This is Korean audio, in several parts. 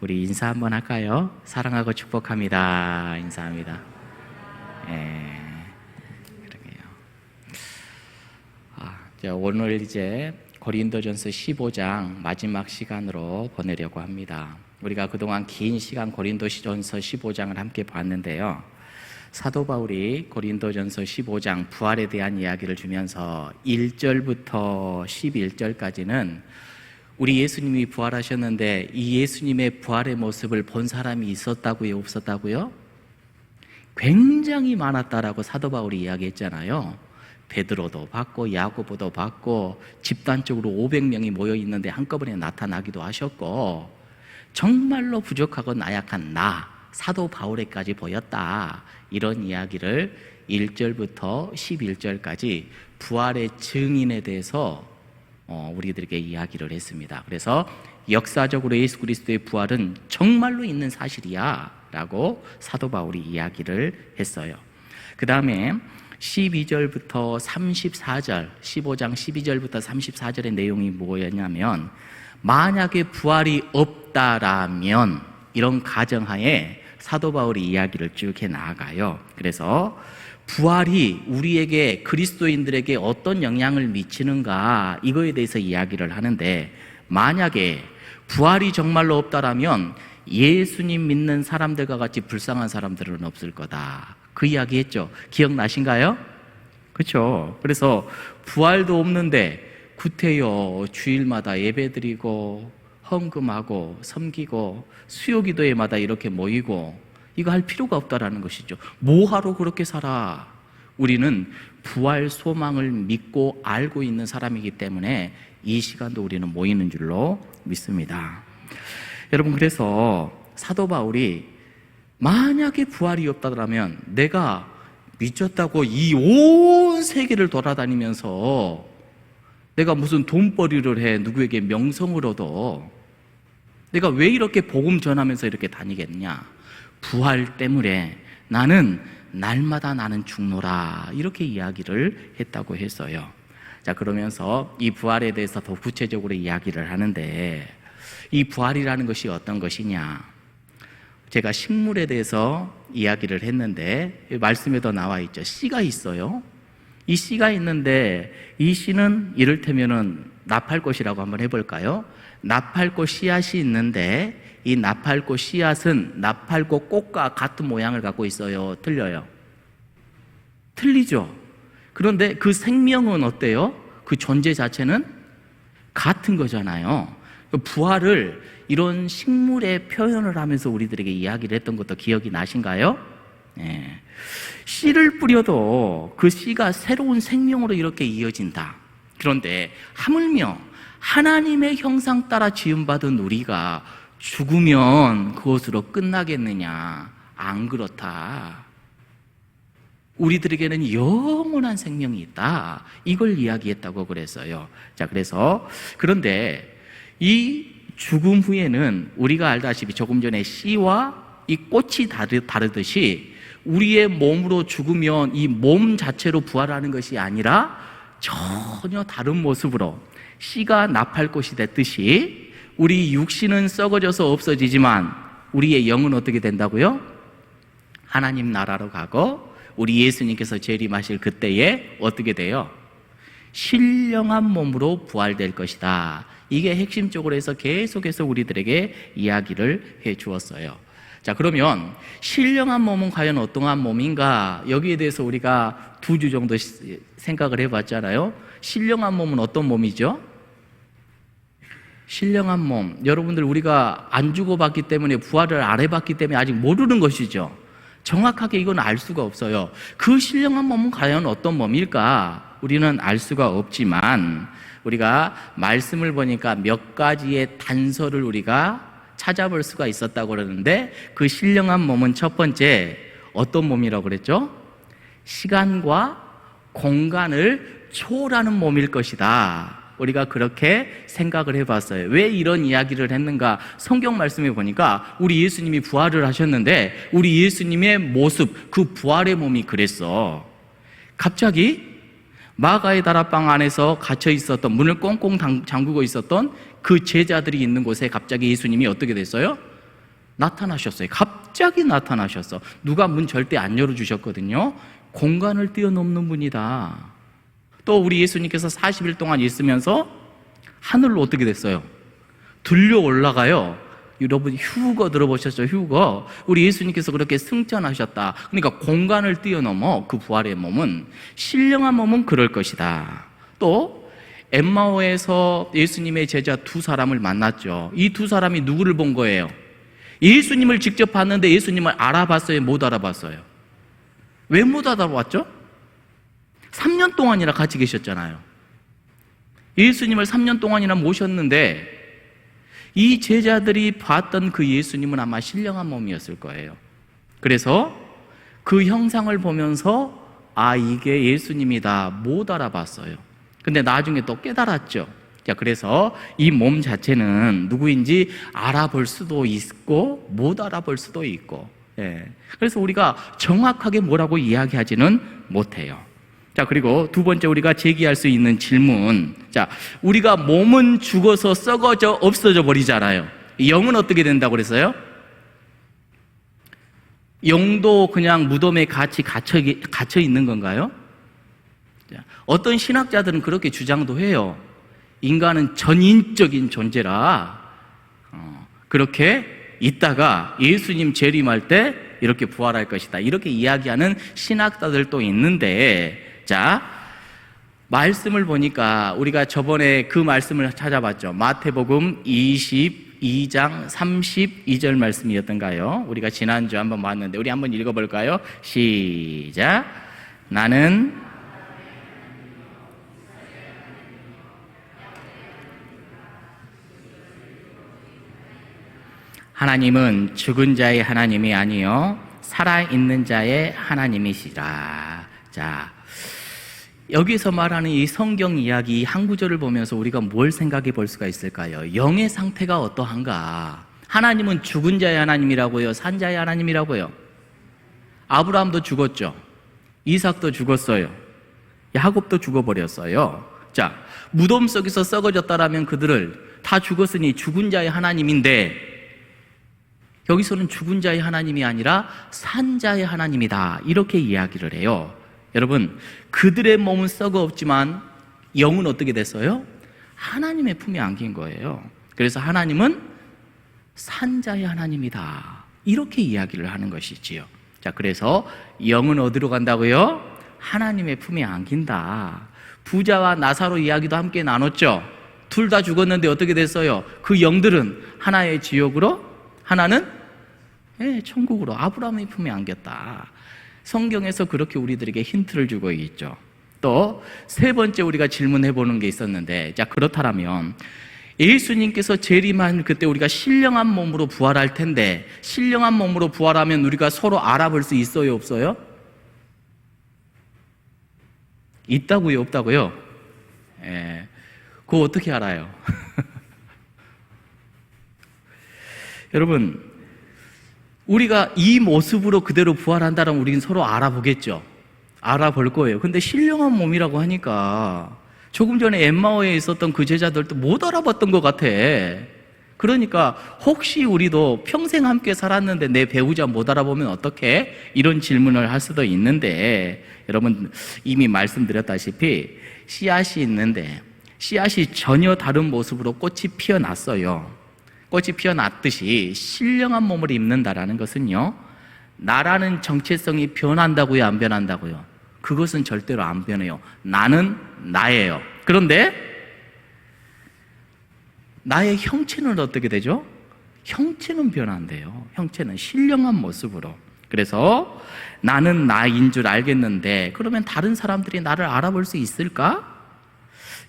우리 인사 한번 할까요? 사랑하고 축복합니다. 인사합니다. 그러게요. 오늘 이제 고린도전서 15장 마지막 시간으로 보내려고 합니다. 우리가 그동안 긴 시간 고린도전서 15장을 함께 봤는데요. 사도 바울이 고린도전서 15장 부활에 대한 이야기를 주면서 1절부터 11절까지는 우리 예수님이 부활하셨는데 이 예수님의 부활의 모습을 본 사람이 있었다고요? 없었다고요? 굉장히 많았다라고 사도 바울이 이야기했잖아요. 베드로도 봤고 야고보도 봤고 집단적으로 500명이 모여 있는데 한꺼번에 나타나기도 하셨고 정말로 부족하고 나약한 나 사도 바울에까지 보였다. 이런 이야기를 1절부터 11절까지 부활의 증인에 대해서 우리들에게 이야기를 했습니다. 그래서 역사적으로 예수 그리스도의 부활은 정말로 있는 사실이야 라고 사도 바울이 이야기를 했어요. 그 다음에 12절부터 34절 15장 12절부터 34절의 내용이 뭐였냐면 만약에 부활이 없다라면 이런 가정하에 사도 바울이 이야기를 쭉 해나가요. 그래서 부활이 우리에게 그리스도인들에게 어떤 영향을 미치는가 이거에 대해서 이야기를 하는데 만약에 부활이 정말로 없다라면 예수님 믿는 사람들과 같이 불쌍한 사람들은 없을 거다. 그 이야기 했죠. 기억나신가요? 그렇죠. 그래서 부활도 없는데 구태여 주일마다 예배드리고 헌금하고 섬기고 수요기도회마다 이렇게 모이고 이거 할 필요가 없다라는 것이죠. 뭐하러 그렇게 살아? 우리는 부활 소망을 믿고 알고 있는 사람이기 때문에 이 시간도 우리는 모이는 줄로 믿습니다. 여러분, 그래서 사도 바울이 만약에 부활이 없다면 내가 미쳤다고 이 온 세계를 돌아다니면서 내가 무슨 돈벌이를 해 누구에게 명성을 얻어 내가 왜 이렇게 복음 전하면서 이렇게 다니겠냐? 부활 때문에 나는 날마다 나는 죽노라 이렇게 이야기를 했다고 했어요. 자, 그러면서 이 부활에 대해서 더 구체적으로 이야기를 하는데 이 부활이라는 것이 어떤 것이냐? 제가 식물에 대해서 이야기를 했는데 말씀에도 나와 있죠. 씨가 있어요. 이 씨가 있는데 이 씨는 이를테면은 나팔꽃이라고 한번 해볼까요? 나팔꽃 씨앗이 있는데 이 나팔꽃 씨앗은 나팔꽃 꽃과 같은 모양을 갖고 있어요? 틀려요? 틀리죠. 그런데 그 생명은 어때요? 그 존재 자체는 같은 거잖아요. 부활을 이런 식물의 표현을 하면서 우리들에게 이야기를 했던 것도 기억이 나신가요? 네. 씨를 뿌려도 그 씨가 새로운 생명으로 이렇게 이어진다. 그런데 하물며 하나님의 형상 따라 지음받은 우리가 죽으면 그것으로 끝나겠느냐? 안 그렇다. 우리들에게는 영원한 생명이 있다. 이걸 이야기했다고 그랬어요. 자, 그런데 이 죽음 후에는 우리가 알다시피 조금 전에 씨와 이 꽃이 다르듯이 우리의 몸으로 죽으면 이 몸 자체로 부활하는 것이 아니라 전혀 다른 모습으로 씨가 나팔꽃이 됐듯이 우리 육신은 썩어져서 없어지지만 우리의 영은 어떻게 된다고요? 하나님 나라로 가고 우리 예수님께서 재림하실 그때에 어떻게 돼요? 신령한 몸으로 부활될 것이다. 이게 핵심적으로 해서 계속해서 우리들에게 이야기를 해 주었어요. 자, 그러면 신령한 몸은 과연 어떠한 몸인가? 여기에 대해서 우리가 2주 정도 생각을 해봤잖아요. 신령한 몸은 어떤 몸이죠? 신령한 몸, 여러분들 우리가 안 죽어봤기 때문에 부활을 안 해봤기 때문에 아직 모르는 것이죠. 정확하게 이건 알 수가 없어요. 그 신령한 몸은 과연 어떤 몸일까? 우리는 알 수가 없지만 우리가 말씀을 보니까 몇 가지의 단서를 우리가 찾아볼 수가 있었다고 그러는데 그 신령한 몸은 첫 번째 어떤 몸이라고 그랬죠? 시간과 공간을 초월하는 몸일 것이다. 우리가 그렇게 생각을 해봤어요. 왜 이런 이야기를 했는가? 성경 말씀에 보니까 우리 예수님이 부활을 하셨는데 우리 예수님의 모습, 그 부활의 몸이 그랬어. 갑자기 마가의 다락방 안에서 갇혀 있었던, 문을 꽁꽁 잠그고 있었던 그 제자들이 있는 곳에 갑자기 예수님이 어떻게 됐어요? 나타나셨어요. 갑자기 나타나셨어. 누가 문 절대 안 열어주셨거든요. 공간을 뛰어넘는 분이다. 또 우리 예수님께서 40일 동안 있으면서 하늘로 어떻게 됐어요? 들려 올라가요. 여러분 휴거 들어보셨죠? 휴거. 우리 예수님께서 그렇게 승천하셨다. 그러니까 공간을 뛰어넘어 그 부활의 몸은, 신령한 몸은 그럴 것이다. 또 엠마오에서 예수님의 제자 두 사람을 만났죠. 이 두 사람이 누구를 본 거예요? 예수님을 직접 봤는데 예수님을 알아봤어요? 못 알아봤어요? 왜 못 알아봤죠? 3년 동안이나 같이 계셨잖아요. 예수님을 3년 동안이나 모셨는데 이 제자들이 봤던 그 예수님은 아마 신령한 몸이었을 거예요. 그래서 그 형상을 보면서 아, 이게 예수님이다 못 알아봤어요. 근데 나중에 또 깨달았죠. 자, 그래서 이 몸 자체는 누구인지 알아볼 수도 있고 못 알아볼 수도 있고, 예. 그래서 우리가 정확하게 뭐라고 이야기하지는 못해요. 자, 그리고 두 번째 우리가 제기할 수 있는 질문. 자, 우리가 몸은 죽어서 썩어져 없어져 버리잖아요. 영은 어떻게 된다고 그랬어요? 영도 그냥 무덤에 같이 갇혀 있는 건가요? 자, 어떤 신학자들은 그렇게 주장도 해요. 인간은 전인적인 존재라 그렇게 있다가 예수님 재림할 때 이렇게 부활할 것이다. 이렇게 이야기하는 신학자들도 있는데, 자, 말씀을 보니까 우리가 저번에 그 말씀을 찾아봤죠. 마태복음 22장 32절 말씀이었던가요? 우리가 지난주에 한번 봤는데 우리 한번 읽어볼까요? 시작. 나는 하나님은 죽은 자의 하나님이 아니요 살아있는 자의 하나님이시라. 자, 여기서 말하는 이 성경 이야기 한 구절을 보면서 우리가 뭘 생각해 볼 수가 있을까요? 영의 상태가 어떠한가? 하나님은 죽은 자의 하나님이라고요? 산 자의 하나님이라고요? 아브라함도 죽었죠. 이삭도 죽었어요. 야곱도 죽어버렸어요. 자, 무덤 속에서 썩어졌다라면 그들을 다 죽었으니 죽은 자의 하나님인데, 여기서는 죽은 자의 하나님이 아니라 산 자의 하나님이다 이렇게 이야기를 해요. 여러분, 그들의 몸은 썩어 없지만 영은 어떻게 됐어요? 하나님의 품에 안긴 거예요. 그래서 하나님은 산 자의 하나님이다 이렇게 이야기를 하는 것이지요. 자, 그래서 영은 어디로 간다고요? 하나님의 품에 안긴다. 부자와 나사로 이야기도 함께 나눴죠. 둘 다 죽었는데 어떻게 됐어요? 그 영들은 하나의 지옥으로, 하나는 천국으로 아브라함의 품에 안겼다. 성경에서 그렇게 우리들에게 힌트를 주고 있죠. 또 세 번째 우리가 질문해 보는 게 있었는데, 자, 그렇다면 예수님께서 재림한 그때 우리가 신령한 몸으로 부활할 텐데, 신령한 몸으로 부활하면 우리가 서로 알아볼 수 있어요, 없어요? 있다고요, 없다고요? 그거 어떻게 알아요? 여러분, 우리가 이 모습으로 그대로 부활한다면 우리는 서로 알아보겠죠. 알아볼 거예요. 근데 신령한 몸이라고 하니까 조금 전에 엠마오에 있었던 그 제자들도 못 알아봤던 것 같아. 그러니까 혹시 우리도 평생 함께 살았는데 내 배우자 못 알아보면 어떡해? 이런 질문을 할 수도 있는데, 여러분 이미 말씀드렸다시피 씨앗이 있는데 씨앗이 전혀 다른 모습으로 꽃이 피어났어요. 꽃이 피어났듯이 신령한 몸을 입는다라는 것은요, 나라는 정체성이 변한다고요, 안 변한다고요? 그것은 절대로 안 변해요. 나는 나예요. 그런데 나의 형체는 어떻게 되죠? 형체는 변한대요. 형체는 신령한 모습으로. 그래서 나는 나인 줄 알겠는데 그러면 다른 사람들이 나를 알아볼 수 있을까?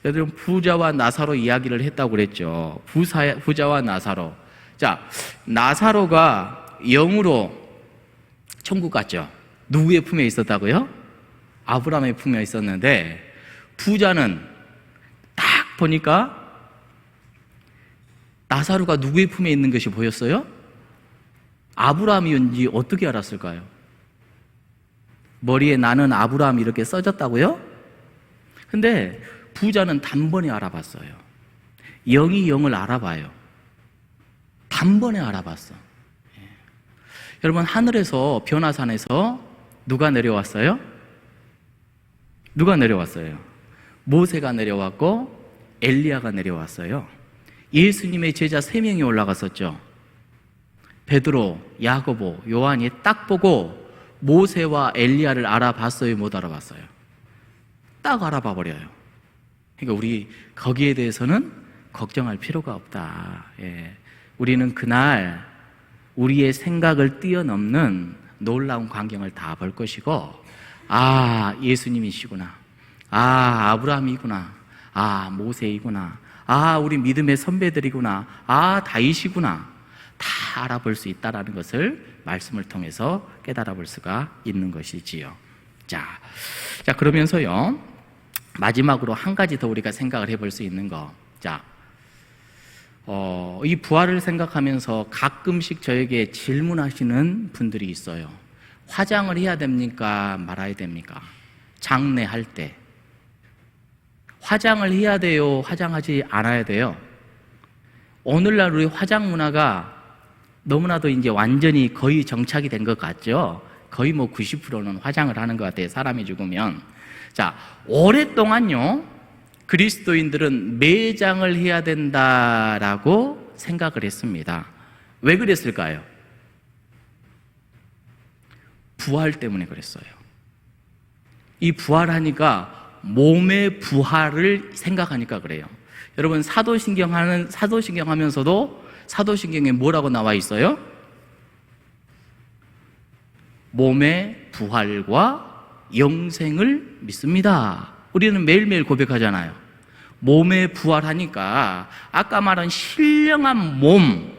여러분, 부자와 나사로 이야기를 했다고 그랬죠. 부자와 나사로. 자, 나사로가 영으로 천국 갔죠. 누구의 품에 있었다고요? 아브라함의 품에 있었는데, 부자는 딱 보니까 나사로가 누구의 품에 있는 것이 보였어요? 아브라함이었는지 어떻게 알았을까요? 머리에 나는 아브라함 이렇게 써졌다고요? 근데 부자는 단번에 알아봤어요. 영이 영을 알아봐요. 단번에 알아봤어. 여러분, 하늘에서 변화산에서 누가 내려왔어요? 누가 내려왔어요? 모세가 내려왔고 엘리야가 내려왔어요. 예수님의 제자 3명이 올라갔었죠. 베드로, 야고보, 요한이 딱 보고 모세와 엘리야를 알아봤어요? 못 알아봤어요? 딱 알아봐 버려요. 그러니까 우리 거기에 대해서는 걱정할 필요가 없다. 예. 우리는 그날 우리의 생각을 뛰어넘는 놀라운 광경을 다 볼 것이고, 아, 예수님이시구나. 아, 아브라함이구나. 아, 모세이구나. 아, 우리 믿음의 선배들이구나. 아, 다윗이구나. 다 알아볼 수 있다라는 것을 말씀을 통해서 깨달아 볼 수가 있는 것이지요. 자, 그러면서요, 마지막으로 한 가지 더 우리가 생각을 해볼 수 있는 거. 자, 이 부활을 생각하면서 가끔씩 저에게 질문하시는 분들이 있어요. 화장을 해야 됩니까? 말아야 됩니까? 장례할 때. 화장을 해야 돼요? 화장하지 않아야 돼요? 오늘날 우리 화장 문화가 너무나도 이제 완전히 거의 정착이 된 것 같죠? 거의 뭐 90%는 화장을 하는 것 같아요. 사람이 죽으면. 자, 오랫동안요, 그리스도인들은 매장을 해야 된다라고 생각을 했습니다. 왜 그랬을까요? 부활 때문에 그랬어요. 이 부활하니까 몸의 부활을 생각하니까 그래요. 여러분, 사도신경 하면서도 사도신경에 뭐라고 나와 있어요? 몸의 부활과 영생을 믿습니다. 우리는 매일매일 고백하잖아요. 몸에 부활하니까 아까 말한 신령한 몸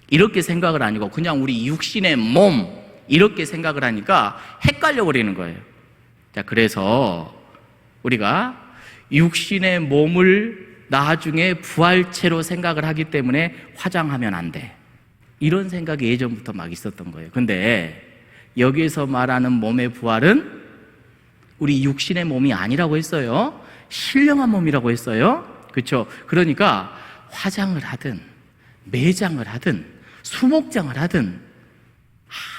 이렇게 생각을 아니고 그냥 우리 육신의 몸 이렇게 생각을 하니까 헷갈려 버리는 거예요. 자, 그래서 우리가 육신의 몸을 나중에 부활체로 생각을 하기 때문에 화장하면 안 돼. 이런 생각이 예전부터 막 있었던 거예요. 근데 여기에서 말하는 몸의 부활은 우리 육신의 몸이 아니라고 했어요. 신령한 몸이라고 했어요. 그렇죠? 그러니까 화장을 하든 매장을 하든 수목장을 하든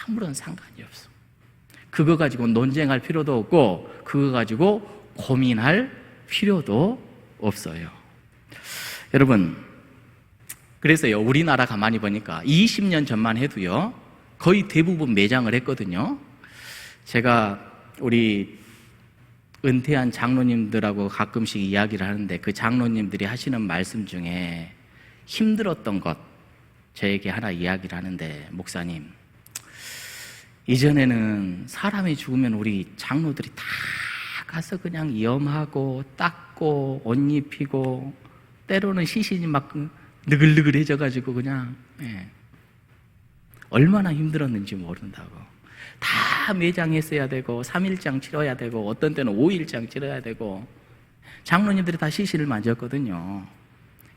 아무런 상관이 없어. 그거 가지고 논쟁할 필요도 없고 그거 가지고 고민할 필요도 없어요. 여러분, 그래서요, 우리나라 가만히 보니까 20년 전만 해도요, 거의 대부분 매장을 했거든요. 제가 우리 은퇴한 장로님들하고 가끔씩 이야기를 하는데 그 장로님들이 하시는 말씀 중에 힘들었던 것 저에게 하나 이야기를 하는데, 목사님, 이전에는 사람이 죽으면 우리 장로들이 다 가서 그냥 염하고 닦고 옷 입히고 때로는 시신이 막 느글느글해져가지고 그냥 얼마나 힘들었는지 모른다고. 다 매장했어야 되고 3일장 치러야 되고 어떤 때는 5일장 치러야 되고 장로님들이 다 시신을 만졌거든요.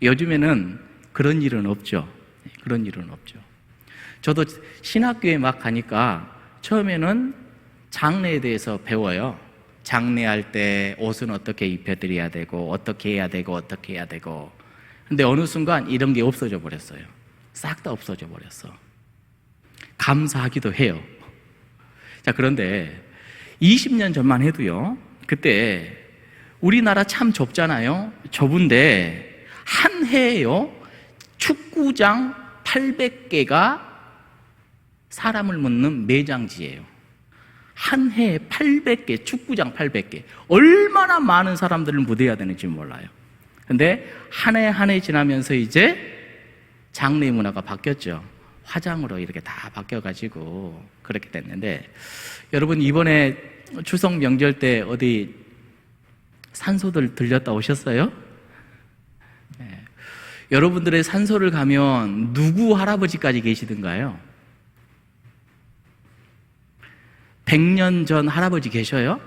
요즘에는 그런 일은 없죠. 그런 일은 없죠. 저도 신학교에 막 가니까 처음에는 장례에 대해서 배워요. 장례할 때 옷은 어떻게 입혀드려야 되고 어떻게 해야 되고 어떻게 해야 되고. 근데 어느 순간 이런 게 없어져 버렸어요. 싹 다 없어져 버렸어. 감사하기도 해요. 자, 그런데 20년 전만 해도요, 그때 우리나라 참 좁잖아요. 좁은데 한 해에요, 축구장 800개가 사람을 묻는 매장지예요. 한 해에 800개, 축구장 800개. 얼마나 많은 사람들을 묻어야 되는지 몰라요. 근데 한 해 한 해 지나면서 이제 장례 문화가 바뀌었죠. 화장으로 이렇게 다 바뀌어가지고 그렇게 됐는데, 여러분, 이번에 추석 명절 때 어디 산소들 들렸다 오셨어요? 네. 여러분들의 산소를 가면 누구 할아버지까지 계시던가요? 100년 전 할아버지 계셔요?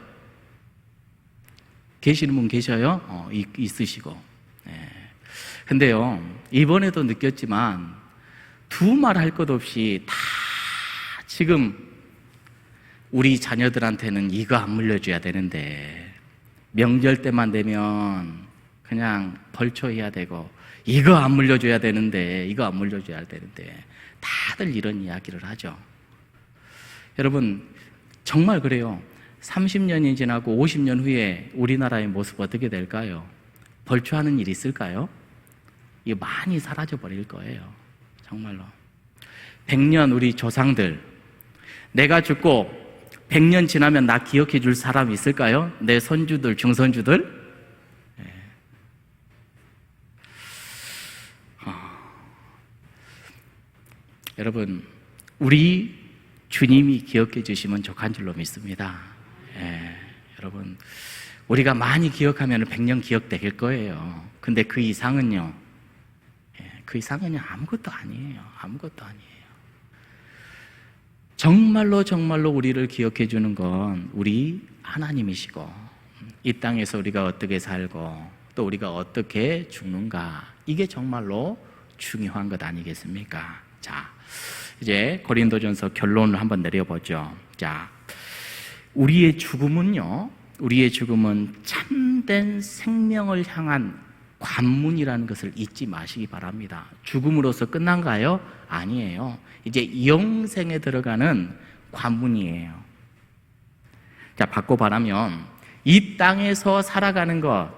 계시는 분 계셔요? 있으시고. 네. 근데요, 이번에도 느꼈지만 두말 할 것 없이 다 지금 우리 자녀들한테는 이거 안 물려줘야 되는데, 명절 때만 되면 그냥 벌초해야 되고, 이거 안 물려줘야 되는데, 이거 안 물려줘야 되는데, 다들 이런 이야기를 하죠. 여러분, 정말 그래요. 30년이 지나고 50년 후에 우리나라의 모습 어떻게 될까요? 벌초하는 일이 있을까요? 이거 많이 사라져 버릴 거예요. 정말로. 100년 우리 조상들, 내가 죽고 100년 지나면 나 기억해 줄 사람이 있을까요? 내 손주들, 중손주들? 여러분, 우리 주님이 기억해 주시면 족한 줄로 믿습니다. 여러분, 우리가 많이 기억하면 100년 기억될 거예요. 근데 그 이상은요, 그 이상은요, 아무것도 아니에요. 아무것도 아니에요. 정말로 정말로 우리를 기억해 주는 건 우리 하나님이시고, 이 땅에서 우리가 어떻게 살고 또 우리가 어떻게 죽는가, 이게 정말로 중요한 것 아니겠습니까? 자, 이제 고린도전서 결론을 한번 내려보죠. 자, 우리의 죽음은 참된 생명을 향한 관문이라는 것을 잊지 마시기 바랍니다. 죽음으로써 끝난가요? 아니에요. 이제 영생에 들어가는 관문이에요. 자, 바꿔 말하면 이 땅에서 살아가는 것,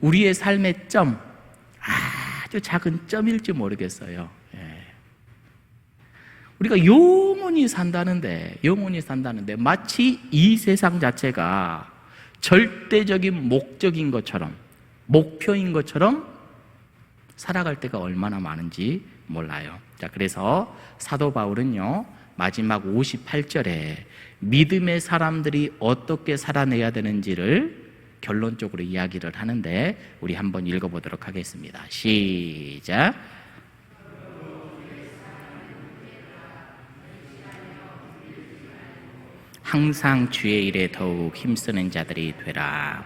우리의 삶의 점, 아주 작은 점일지 모르겠어요. 우리가 영원히 산다는데 마치 이 세상 자체가 절대적인 목적인 것처럼, 목표인 것처럼 살아갈 때가 얼마나 많은지 몰라요. 자, 그래서 사도 바울은요, 마지막 58절에 믿음의 사람들이 어떻게 살아내야 되는지를 결론적으로 이야기를 하는데, 우리 한번 읽어보도록 하겠습니다. 시작. 항상 주의 일에 더욱 힘쓰는 자들이 되라.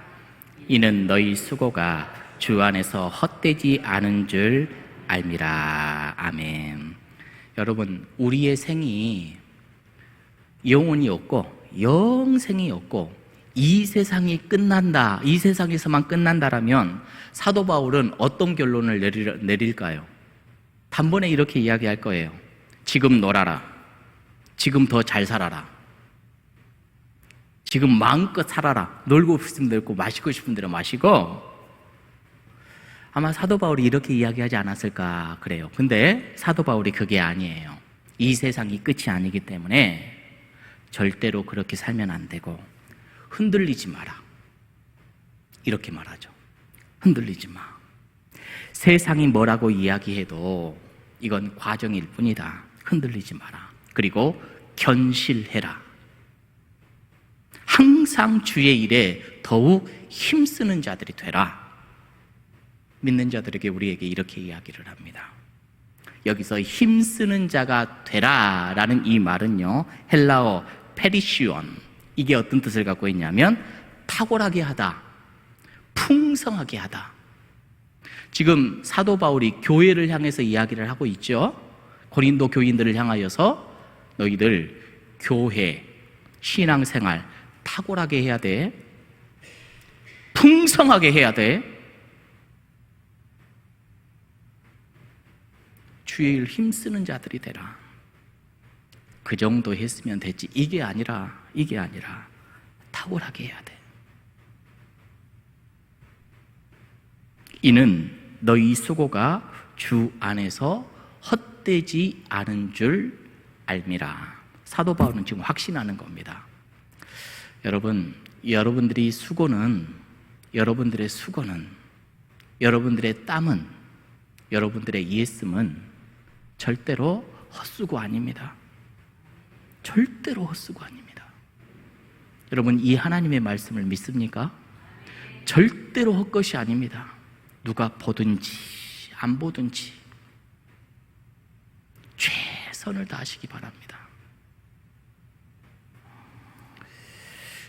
이는 너희 수고가 주 안에서 헛되지 않은 줄 알미라. 아멘. 여러분, 우리의 생이 영원히 없고 영생이 없고 이 세상이 끝난다, 이 세상에서만 끝난다라면 사도 바울은 어떤 결론을 내릴까요? 단번에 이렇게 이야기할 거예요. 지금 놀아라. 지금 더 잘 살아라. 지금 마음껏 살아라. 놀고 싶으면 놀고 마시고 싶은 대로 마시고. 아마 사도 바울이 이렇게 이야기하지 않았을까 그래요. 근데 사도 바울이 그게 아니에요. 이 세상이 끝이 아니기 때문에 절대로 그렇게 살면 안 되고 흔들리지 마라, 이렇게 말하죠. 흔들리지 마. 세상이 뭐라고 이야기해도 이건 과정일 뿐이다. 흔들리지 마라. 그리고 견실해라. 항상 주의 일에 더욱 힘쓰는 자들이 되라. 믿는 자들에게, 우리에게 이렇게 이야기를 합니다. 여기서 힘쓰는 자가 되라 라는 이 말은요, 헬라어 페리시온, 이게 어떤 뜻을 갖고 있냐면 탁월하게 하다, 풍성하게 하다. 지금 사도 바울이 교회를 향해서 이야기를 하고 있죠. 고린도 교인들을 향하여서 너희들 교회, 신앙생활 탁월하게 해야 돼. 풍성하게 해야 돼. 주의 일 힘쓰는 자들이 되라. 그 정도 했으면 됐지. 이게 아니라 탁월하게 해야 돼. 이는 너희 수고가 주 안에서 헛되지 않은 줄 알미라. 사도 바울은 지금 확신하는 겁니다. 여러분, 여러분들의 수고는, 여러분들의 땀은, 여러분들의 예씀은 절대로 헛수고 아닙니다. 절대로 헛수고 아닙니다. 여러분, 이 하나님의 말씀을 믿습니까? 절대로 헛것이 아닙니다. 누가 보든지 안 보든지 최선을 다하시기 바랍니다.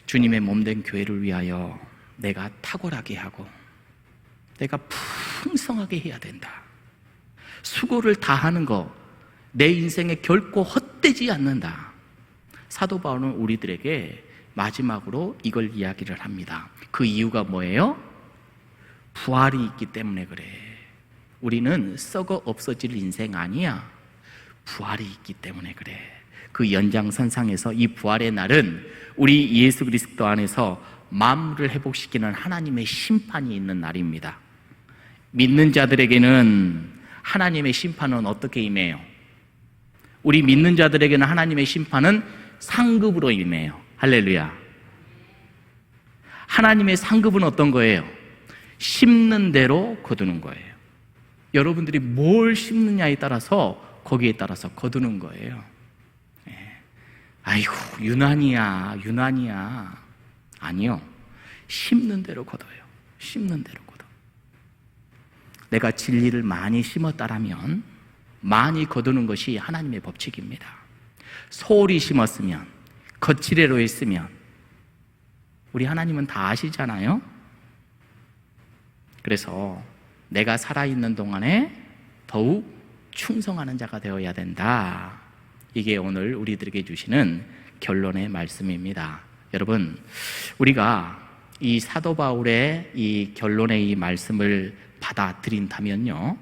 주님의 몸된 교회를 위하여 내가 탁월하게 하고 내가 풍성하게 해야 된다. 수고를 다하는 거 내 인생에 결코 헛되지 않는다. 사도 바울은 우리들에게 마지막으로 이걸 이야기를 합니다. 그 이유가 뭐예요? 부활이 있기 때문에 그래. 우리는 썩어 없어질 인생 아니야. 부활이 있기 때문에 그래. 그 연장선상에서 이 부활의 날은 우리 예수 그리스도 안에서 만물을 회복시키는 하나님의 심판이 있는 날입니다. 믿는 자들에게는 하나님의 심판은 어떻게 임해요? 우리 믿는 자들에게는 하나님의 심판은 상급으로 임해요. 할렐루야. 하나님의 상급은 어떤 거예요? 심는 대로 거두는 거예요. 여러분들이 뭘 심느냐에 따라서 거기에 따라서 거두는 거예요. 아이고 유난이야. 아니요. 심는 대로 거둬요. 심는 대로 거둬. 내가 진리를 많이 심었다라면 많이 거두는 것이 하나님의 법칙입니다. 소홀히 심었으면, 거칠애로 했으면 우리 하나님은 다 아시잖아요. 그래서 내가 살아있는 동안에 더욱 충성하는 자가 되어야 된다. 이게 오늘 우리들에게 주시는 결론의 말씀입니다. 여러분, 우리가 이 사도 바울의 이 결론의 이 말씀을 받아들인다면요,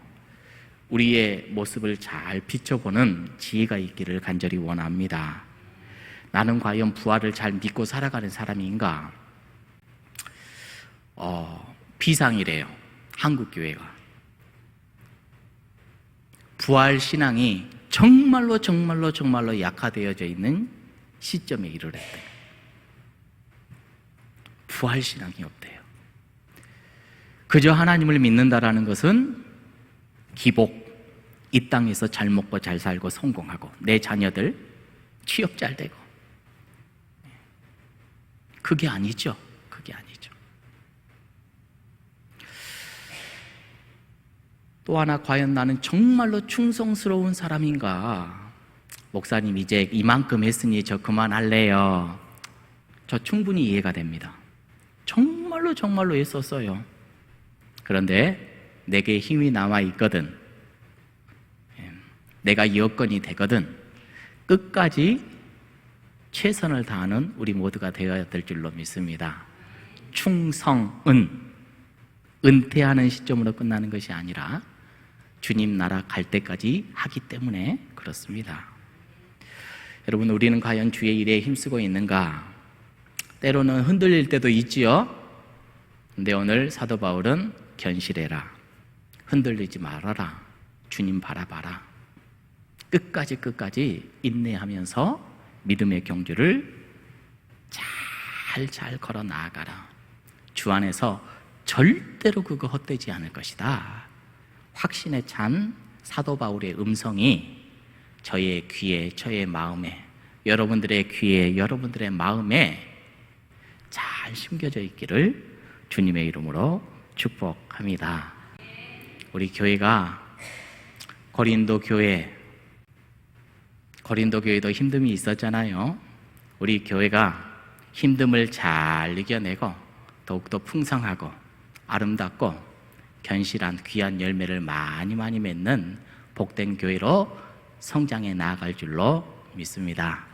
우리의 모습을 잘 비춰보는 지혜가 있기를 간절히 원합니다. 나는 과연 부활을 잘 믿고 살아가는 사람인가? 비상이래요. 한국교회가. 부활 신앙이 정말로 약화되어져 있는 시점에 이르렀대요. 부활 신앙이 없대요. 그저 하나님을 믿는다라는 것은 기복, 이 땅에서 잘 먹고 잘 살고 성공하고 내 자녀들 취업 잘 되고, 그게 아니죠. 그게 아니죠. 또 하나, 과연 나는 정말로 충성스러운 사람인가? 목사님 이제 이만큼 했으니 저 그만할래요. 저 충분히 이해가 됩니다. 정말로 했었어요. 그런데 내게 힘이 남아 있거든, 내가 여건이 되거든, 끝까지 최선을 다하는 우리 모두가 되어야 될 줄로 믿습니다. 충성은 은퇴하는 시점으로 끝나는 것이 아니라 주님 나라 갈 때까지 하기 때문에 그렇습니다. 여러분, 우리는 과연 주의 일에 힘쓰고 있는가? 때로는 흔들릴 때도 있지요. 근데 오늘 사도 바울은 견실해라, 흔들리지 말아라, 주님 바라봐라, 끝까지 인내하면서 믿음의 경주를 잘 걸어 나아가라. 주 안에서 절대로 그거 헛되지 않을 것이다. 확신에 찬 사도 바울의 음성이 저의 귀에, 저의 마음에, 여러분들의 귀에, 여러분들의 마음에 잘 심겨져 있기를 주님의 이름으로 축복합니다. 우리 교회가 고린도 교회도 힘듦이 있었잖아요. 우리 교회가 힘듦을 잘 이겨내고 더욱더 풍성하고 아름답고 견실한 귀한 열매를 많이 맺는 복된 교회로 성장해 나아갈 줄로 믿습니다.